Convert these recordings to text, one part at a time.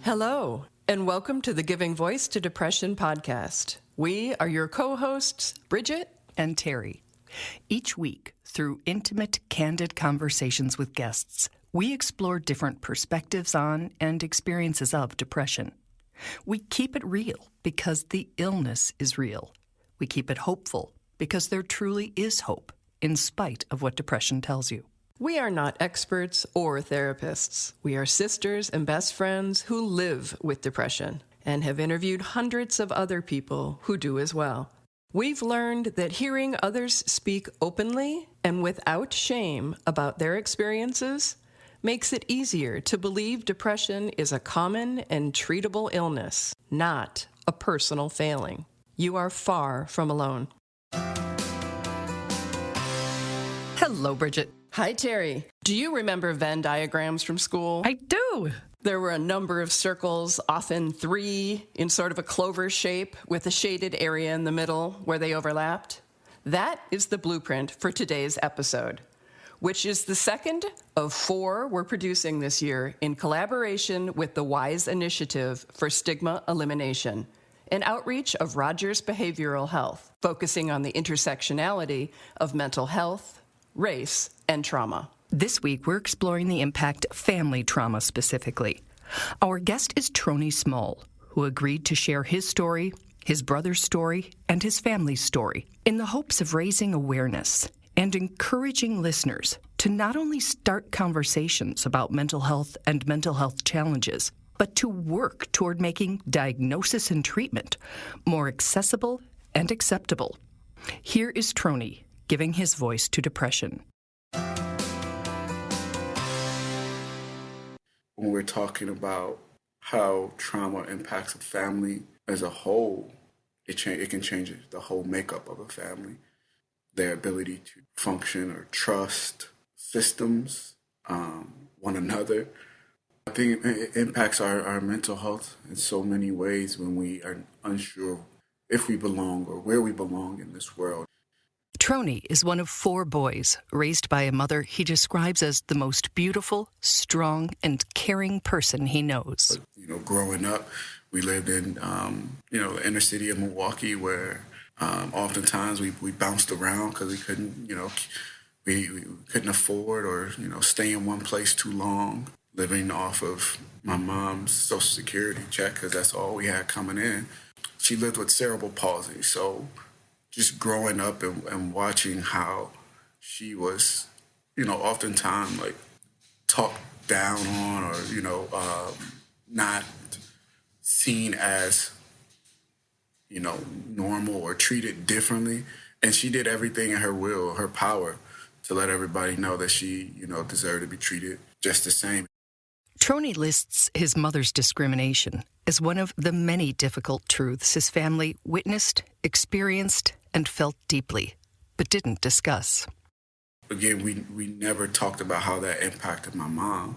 Hello, and welcome to the Giving Voice to Depression podcast. We are your co-hosts, Bridget and Terry. Each week, through intimate, candid conversations with guests, we explore different perspectives on and experiences of depression. We keep it real because the illness is real. We keep it hopeful because there truly is hope, in spite of what depression tells you. We are not experts or therapists. We are sisters and best friends who live with depression and have interviewed hundreds of other people who do as well. We've learned that hearing others speak openly and without shame about their experiences makes it easier to believe depression is a common and treatable illness, not a personal failing. You are far from alone. Hello, Bridget. Hi, Terry. Do you remember Venn diagrams from school? I do. There were a number of circles, often 3, in sort of a clover shape with a shaded area in the middle where they overlapped. That is the blueprint for today's episode, which is the second of 4 we're producing this year in collaboration with the WISE Initiative for Stigma Elimination, an outreach of Rogers Behavioral Health, focusing on the intersectionality of mental health, race, and trauma. This week, we're exploring the impact of family trauma specifically. Our guest is Trony Small, who agreed to share his story, his brother's story, and his family's story in the hopes of raising awareness and encouraging listeners to not only start conversations about mental health and mental health challenges, but to work toward making diagnosis and treatment more accessible and acceptable. Here is Trony giving his voice to depression. When we're talking about how trauma impacts a family as a whole, it can change the whole makeup of a family, their ability to function or trust systems, one another. I think it impacts our mental health in so many ways when we are unsure if we belong or where we belong in this world. Trony is one of 4 boys raised by a mother he describes as the most beautiful, strong, and caring person he knows. Growing up, we lived in, the inner city of Milwaukee where oftentimes we bounced around because we couldn't, we couldn't afford or, stay in one place too long, living off of my mom's Social Security check because that's all we had coming in. She lived with cerebral palsy, so just growing up and watching how she was, oftentimes talked down on or, not seen as, normal or treated differently. And she did everything in her will, her power, to let everybody know that she, deserved to be treated just the same. Trony lists his mother's discrimination as one of the many difficult truths his family witnessed, experienced, and felt deeply, but didn't discuss. Again, we never talked about how that impacted my mom,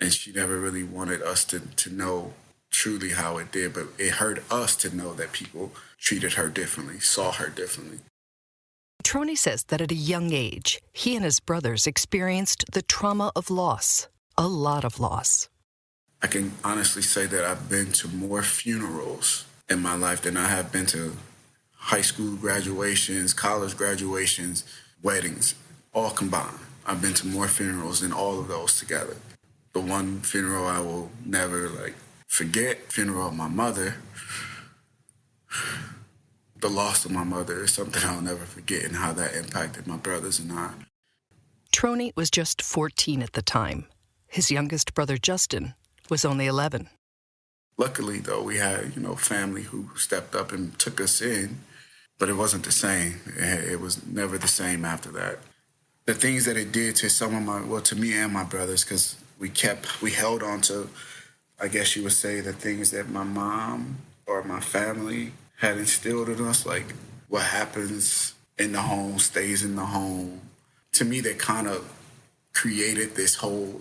and she never really wanted us to know truly how it did, but it hurt us to know that people treated her differently, saw her differently. Trony says that at a young age, he and his brothers experienced the trauma of loss, a lot of loss. I can honestly say that I've been to more funerals in my life than I have been to high school graduations, college graduations, weddings, all combined. I've been to more funerals than all of those together. The one funeral I will never forget, funeral of my mother. The loss of my mother is something I'll never forget and how that impacted my brothers and I. Trony was just 14 at the time. His youngest brother, Justin, was only 11. Luckily, though, we had, family who stepped up and took us in, but it wasn't the same. It was never the same after that. The things that it did to to me and my brothers, because we held on to, I guess you would say, the things that my mom or my family had instilled in us, like what happens in the home stays in the home. To me, that kind of created this whole,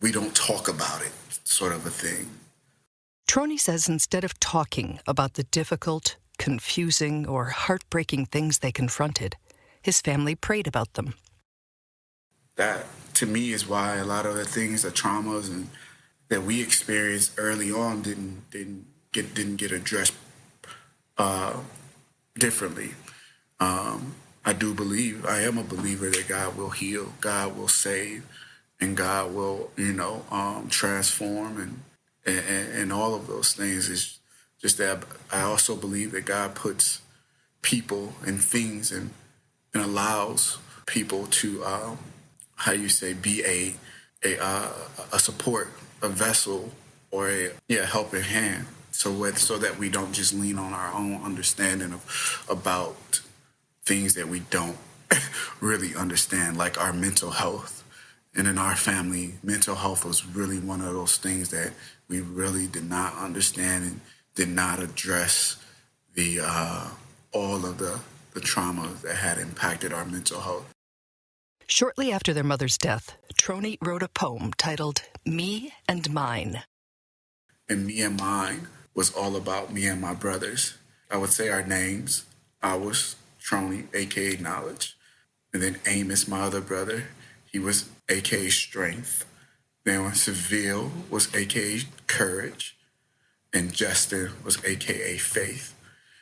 we don't talk about it sort of a thing. Trony says instead of talking about the difficult, confusing, or heartbreaking things they confronted, his family prayed about them. That, to me, is why a lot of the things, the traumas and that we experienced early on didn't get addressed differently. I am a believer that God will heal, God will save, and God will, transform and all of those things. Is just that I also believe that God puts people and things and allows people to, be a support, a vessel, or a helping hand. So that we don't just lean on our own understanding about things that we don't really understand, like our mental health. And in our family, mental health was really one of those things that we really did not understand and did not address all of the trauma that had impacted our mental health. Shortly after their mother's death, Trony wrote a poem titled Me and Mine. And Me and Mine was all about me and my brothers. I would say our names. I was Trony, a.k.a. Knowledge. And then Amos, my other brother, he was a.k.a. Strength. Then Seville was a.k.a. Courage. And Justin was a.k.a. Faith.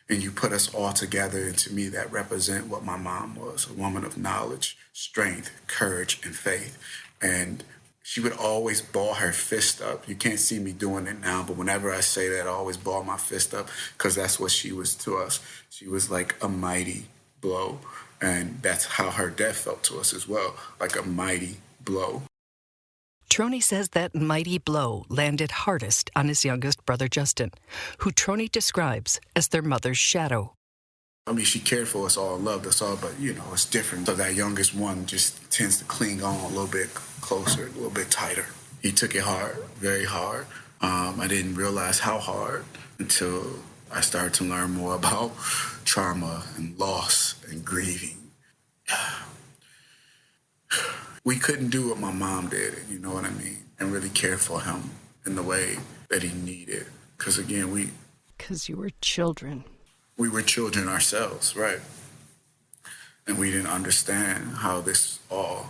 And you put us all together, and to me that represent what my mom was, a woman of knowledge, strength, courage, and faith. And she would always ball her fist up. You can't see me doing it now, but whenever I say that, I always ball my fist up because that's what she was to us. She was like a mighty blow, and that's how her death felt to us as well, like a mighty blow. Trony says that mighty blow landed hardest on his youngest brother, Justin, who Trony describes as their mother's shadow. I mean, she cared for us all, loved us all, but, it's different. So that youngest one just tends to cling on a little bit closer, a little bit tighter. He took it hard, very hard. I didn't realize how hard until I started to learn more about trauma and loss and grieving. We couldn't do what my mom did, you know what I mean, and really care for him in the way that he needed. Because, again, Because you were children. We were children ourselves, right? And we didn't understand how this all...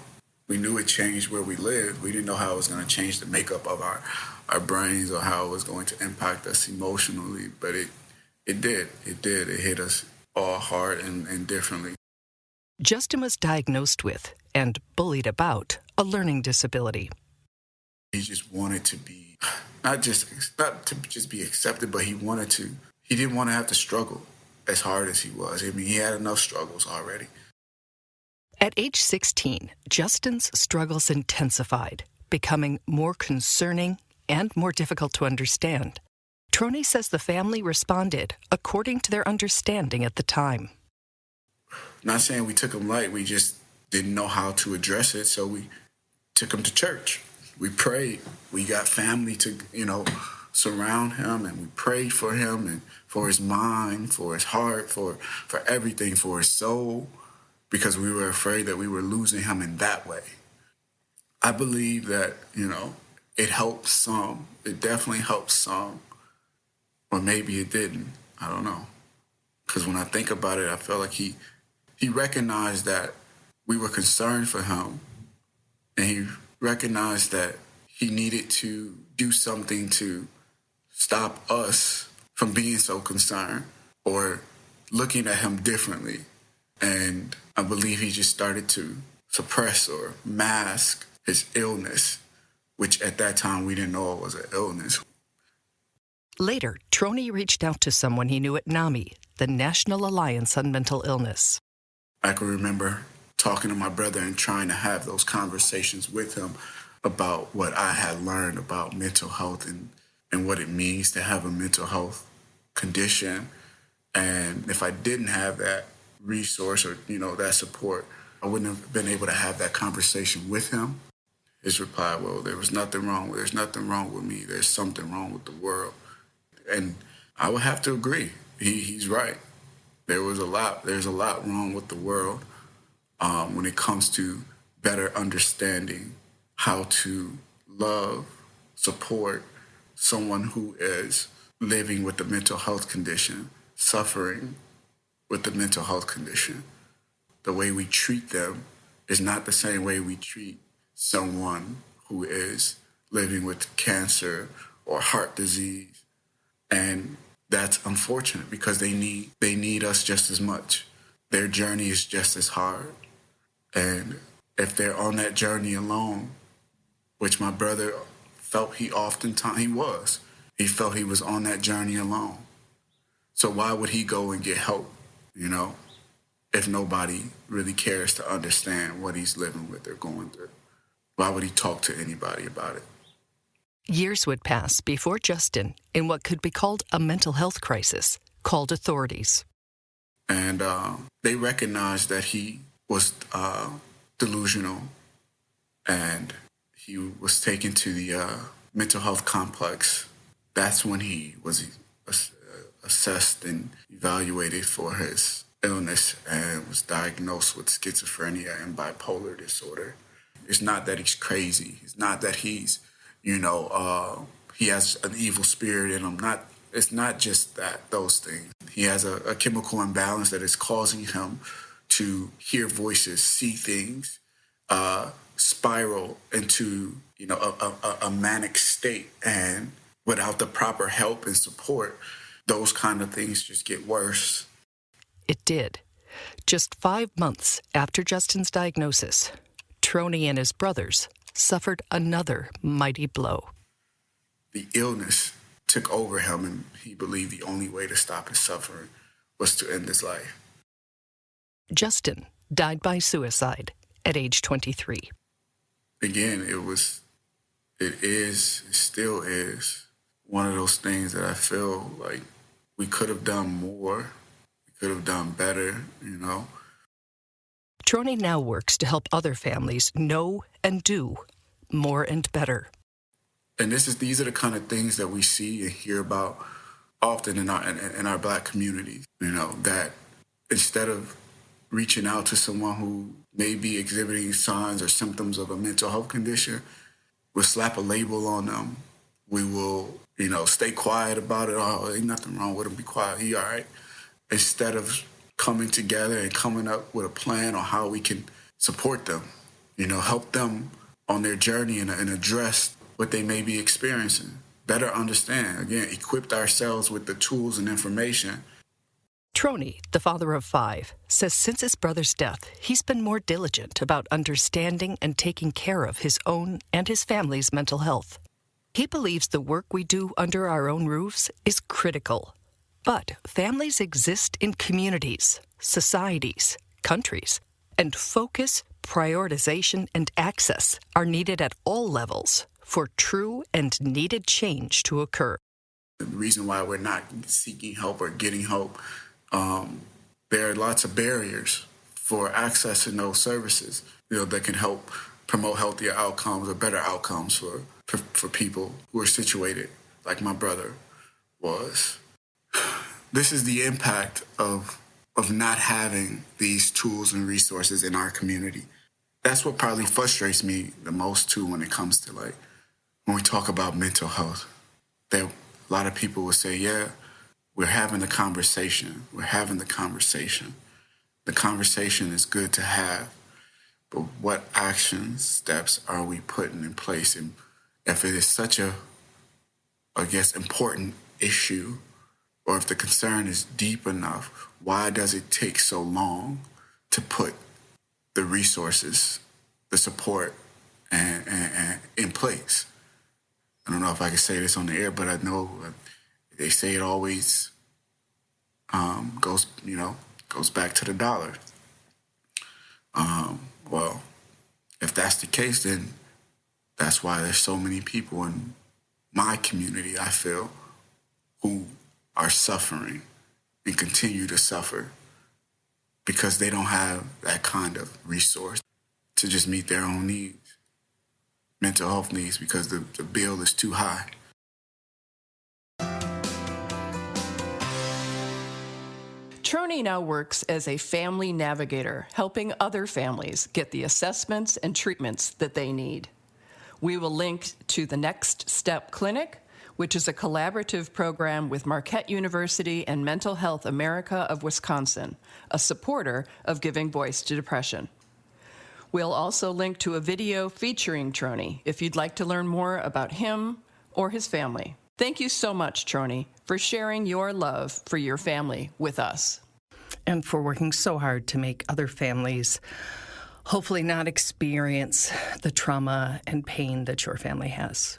We knew it changed where we lived. We didn't know how it was going to change the makeup of our brains or how it was going to impact us emotionally. But it did. It did. It hit us all hard and differently. Justin was diagnosed with and bullied about a learning disability. He just wanted to be, not to just be accepted, but he didn't want to have to struggle as hard as he was. I mean, he had enough struggles already. At age 16, Justin's struggles intensified, becoming more concerning and more difficult to understand. Trony says the family responded according to their understanding at the time. Not saying we took him light, we just didn't know how to address it, so we took him to church. We prayed. We got family to, surround him, and we prayed for him and for his mind, for his heart, for everything, for his soul, because we were afraid that we were losing him in that way. I believe that, it helped some. It definitely helped some. Or maybe it didn't. I don't know. Because when I think about it, I feel like he recognized that we were concerned for him, and he recognized that he needed to do something to stop us from being so concerned or looking at him differently. And I believe he just started to suppress or mask his illness, which at that time we didn't know it was an illness. Later, Trony reached out to someone he knew at NAMI, the National Alliance on Mental Illness. I can remember talking to my brother and trying to have those conversations with him about what I had learned about mental health and what it means to have a mental health condition. And if I didn't have that resource or, that support, I wouldn't have been able to have that conversation with him. His reply, well, there's nothing wrong with me. There's something wrong with the world. And I would have to agree. He's right. There's a lot wrong with the world when it comes to better understanding how to love, support someone who is living with a mental health condition, suffering with the mental health condition. The way we treat them is not the same way we treat someone who is living with cancer or heart disease. And that's unfortunate because they need us just as much. Their journey is just as hard. And if they're on that journey alone, which my brother felt he was on that journey alone. So why would he go and get help, if nobody really cares to understand what he's living with or going through? Why would he talk to anybody about it? Years would pass before Justin, in what could be called a mental health crisis, called authorities. And they recognized that he was delusional, and he was taken to the mental health complex. That's when he was assessed and evaluated for his illness and was diagnosed with schizophrenia and bipolar disorder. It's not that he's crazy. It's not that he's, he has an evil spirit in him. It's not just those things. He has a chemical imbalance that is causing him to hear voices, see things, spiral into, a manic state. And without the proper help and support, those kind of things just get worse. It did. Just 5 months after Justin's diagnosis, Trony and his brothers suffered another mighty blow. The illness took over him, and he believed the only way to stop his suffering was to end his life. Justin died by suicide at age 23. Again, it still is one of those things that I feel like we could have done more, we could have done better, Trony now works to help other families know and do more and better. And these are the kind of things that we see and hear about often in our Black communities, that instead of reaching out to someone who may be exhibiting signs or symptoms of a mental health condition, we'll slap a label on them. We will, stay quiet about it. Oh, ain't nothing wrong with him. Be quiet. He all right. Instead of coming together and coming up with a plan on how we can support them, help them on their journey and address what they may be experiencing. Better understand, again, equip ourselves with the tools and information. Trony, the father of 5, says since his brother's death, he's been more diligent about understanding and taking care of his own and his family's mental health. He believes the work we do under our own roofs is critical. But families exist in communities, societies, countries, and focus, prioritization, and access are needed at all levels for true and needed change to occur. The reason why we're not seeking help or getting help, there are lots of barriers for accessing those services, that can help promote healthier outcomes or better outcomes for people who are situated like my brother was. This is the impact of not having these tools and resources in our community. That's what probably frustrates me the most, too, when it comes to, when we talk about mental health. A lot of people will say, yeah, we're having the conversation. We're having the conversation. The conversation is good to have, but what action steps are we putting in place? And if it is such a, important issue, or if the concern is deep enough, why does it take so long to put the resources, the support, and in place? I don't know if I can say this on the air, but I know they say it always goes back to the dollar. Well, if that's the case, then that's why there's so many people in my community, I feel, who are suffering and continue to suffer because they don't have that kind of resource to just meet their own needs, mental health needs, because the bill is too high. Trony now works as a family navigator, helping other families get the assessments and treatments that they need. We will link to the Next Step Clinic, which is a collaborative program with Marquette University and Mental Health America of Wisconsin, a supporter of giving voice to depression. We'll also link to a video featuring Trony if you'd like to learn more about him or his family. Thank you so much, Trony, for sharing your love for your family with us. And for working so hard to make other families hopefully not experience the trauma and pain that your family has.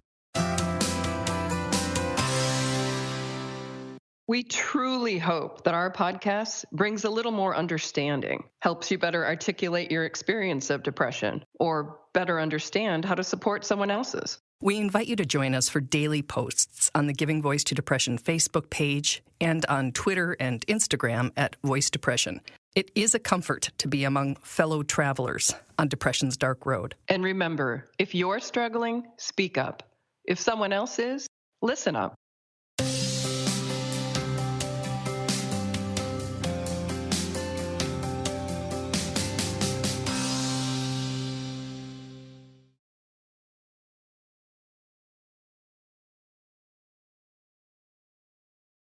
We truly hope that our podcast brings a little more understanding, helps you better articulate your experience of depression, or better understand how to support someone else's. We invite you to join us for daily posts on the Giving Voice to Depression Facebook page and on Twitter and Instagram at Voice Depression. It is a comfort to be among fellow travelers on depression's dark road. And remember, if you're struggling, speak up. If someone else is, listen up.